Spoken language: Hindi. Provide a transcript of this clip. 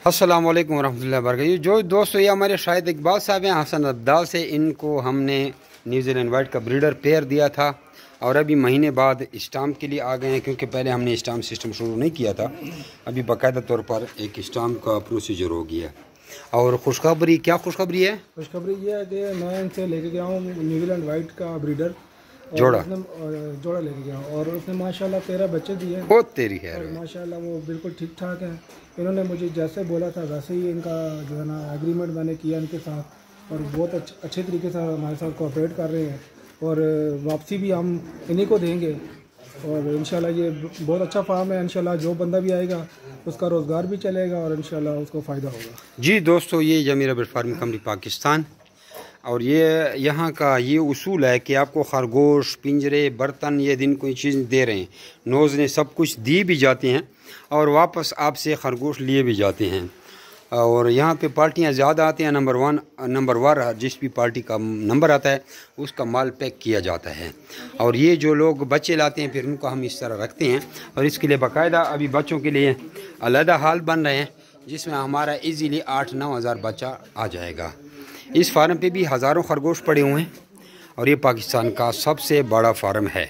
अस्सलाम वालेकुम रहमतुल्लाहि व बरकातहू। जो दोस्तों ये हमारे शाहिद इकबाल साहब हैं हसन अब्दाल से, इनको हमने न्यूजीलैंड वाइट का ब्रीडर पेयर दिया था और अभी महीने बाद स्टाम्प के लिए आ गए हैं, क्योंकि पहले हमने स्टाम्प सिस्टम शुरू नहीं किया था। अभी बाकायदा तौर पर एक स्टाम्प का प्रोसीजर हो गया। और खुशखबरी, क्या खुशखबरी है? खुशखबरी ये है कि मैं इनसे लेके गया हूँ न्यूजीलैंड वाइट का ब्रीडर जोड़ा लेके गया और उसने माशाल्लाह 13 बच्चे दिए हैं। बहुत तेरी है और माशाल्लाह वो बिल्कुल ठीक ठाक हैं। इन्होंने मुझे जैसे बोला था वैसे ही इनका जो है ना एग्रीमेंट मैंने किया इनके साथ और बहुत अच्छे तरीके से हमारे साथ कोऑपरेट कर रहे हैं। और वापसी भी हम इन्हीं को देंगे और इंशाल्लाह ये बहुत अच्छा फार्म है। इंशाल्लाह जो बंदा भी आएगा उसका रोज़गार भी चलेगा और इंशाल्लाह उसको फ़ायदा होगा। जी दोस्तों, ये जमीर बर्ड फार्मिंग कंपनी पाकिस्तान और ये यहाँ का ये उसूल है कि आपको खरगोश, पिंजरे, बर्तन, ये दिन कोई चीज़ दे रहे हैं, नोज़ने सब कुछ दी भी जाती हैं और वापस आपसे खरगोश लिए भी जाते हैं। और यहाँ पे पार्टियाँ ज़्यादा आती हैं। नंबर वन जिस भी पार्टी का नंबर आता है उसका माल पैक किया जाता है। और ये जो लोग बच्चे लाते हैं फिर उनको हम इस तरह रखते हैं और इसके लिए बाकायदा अभी बच्चों के लिए अलहदा हाल बन रहे हैं, जिसमें हमारा इजीली 8-9 हज़ार बच्चा आ जाएगा। इस फार्म पे भी हज़ारों खरगोश पड़े हुए हैं और ये पाकिस्तान का सबसे बड़ा फार्म है।